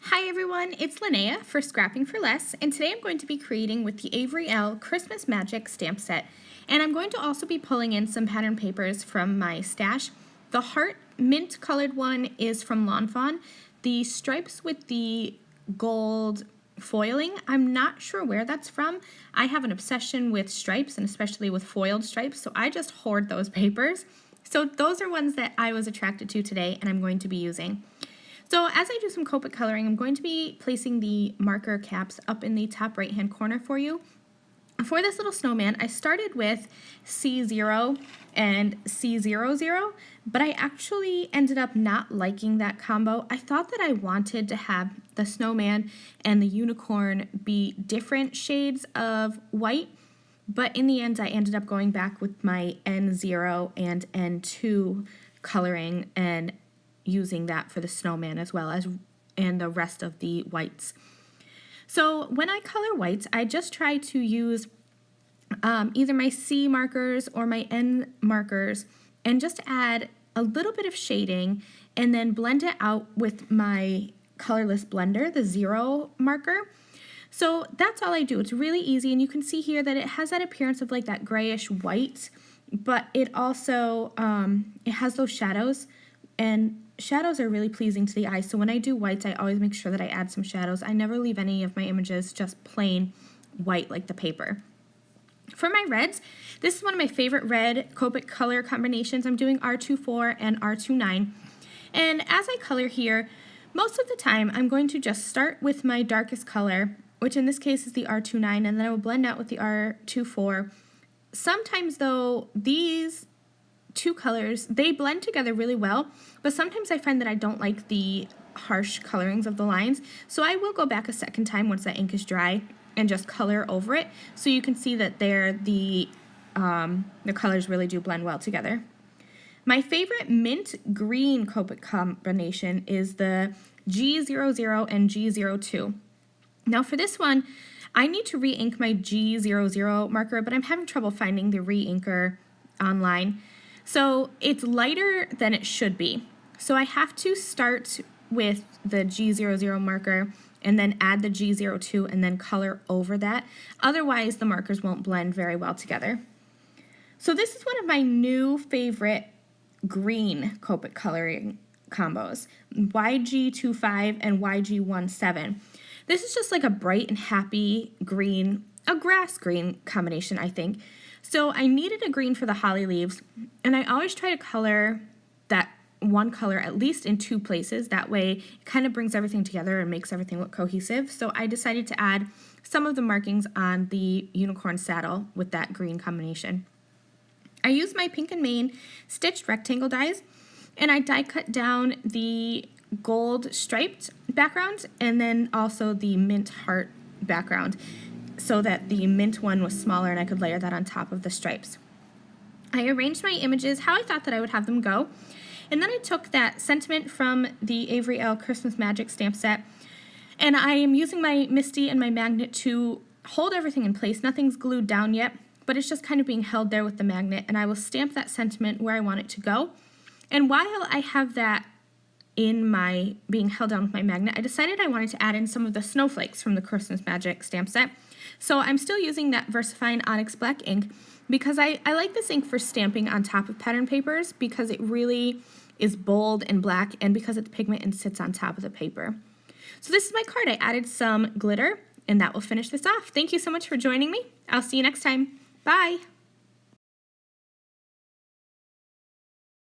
Hi everyone, it's Linnea for Scrapping for Less, and today I'm going to be creating with the Avery Elle Christmas Magic stamp set. And I'm going to also be pulling in some pattern papers from my stash. The heart mint colored one is from Lawn Fawn. The stripes with the gold foiling, I'm not sure where that's from. I have an obsession with stripes and especially with foiled stripes, so I just hoard those papers. So those are ones that I was attracted to today and I'm going to be using. So as I do some Copic coloring, I'm going to be placing the marker caps up in the top right hand corner for you. For this little snowman, I started with C0 and C00, but I actually ended up not liking that combo. I thought that I wanted to have the snowman and the unicorn be different shades of white, but in the end I ended up going back with my N0 and N2 coloring and using that for the snowman as well as and the rest of the whites. So when I color whites, I just try to use either my C markers or my N markers and just add a little bit of shading and then blend it out with my colorless blender, the 0 marker. So that's all I do. It's really easy, and you can see here that it has that appearance of like that grayish white, but it also it has those shadows, and shadows are really pleasing to the eye. So when I do whites, I always make sure that I add some shadows. I never leave any of my images just plain white like the paper. For my reds, this is one of my favorite red Copic color combinations. I'm doing R24 and R29. And as I color here, most of the time I'm going to just start with my darkest color, which in this case is the R29, and then I will blend out with the R24. Sometimes though, these two colors, they blend together really well, but sometimes I find that I don't like the harsh colorings of the lines, so I will go back a second time once that ink is dry and just color over it, so you can see that the colors really do blend well together. My favorite mint green Copic combination is the G00 and G02. Now for this one, I need to re-ink my G00 marker, but I'm having trouble finding the re-inker online. So it's lighter than it should be. So I have to start with the G00 marker and then add the G02 and then color over that. Otherwise, the markers won't blend very well together. So this is one of my new favorite green Copic coloring combos, YG25 and YG17. This is just like a bright and happy green, a grass green combination, I think. So I needed a green for the holly leaves, and I always try to color that one color at least in two places. That way it kind of brings everything together and makes everything look cohesive. So I decided to add some of the markings on the unicorn saddle with that green combination. I used my Pink and Main stitched rectangle dies, and I die cut down the gold striped background and then also the mint heart background, so that the mint one was smaller and I could layer that on top of the stripes. I arranged my images how I thought that I would have them go, and then I took that sentiment from the Avery Elle Christmas Magic stamp set, and I am using my Misty and my magnet to hold everything in place. Nothing's glued down yet, but it's just kind of being held there with the magnet, and I will stamp that sentiment where I want it to go. And while I have that in my being held down with my magnet, I decided I wanted to add in some of the snowflakes from the Christmas Magic stamp set. So I'm still using that VersaFine Onyx Black ink because I like this ink for stamping on top of pattern papers because it really is bold and black, and because it's pigment and sits on top of the paper. So this is my card. I added some glitter, and that will finish this off. Thank you so much for joining me. I'll see you next time. Bye!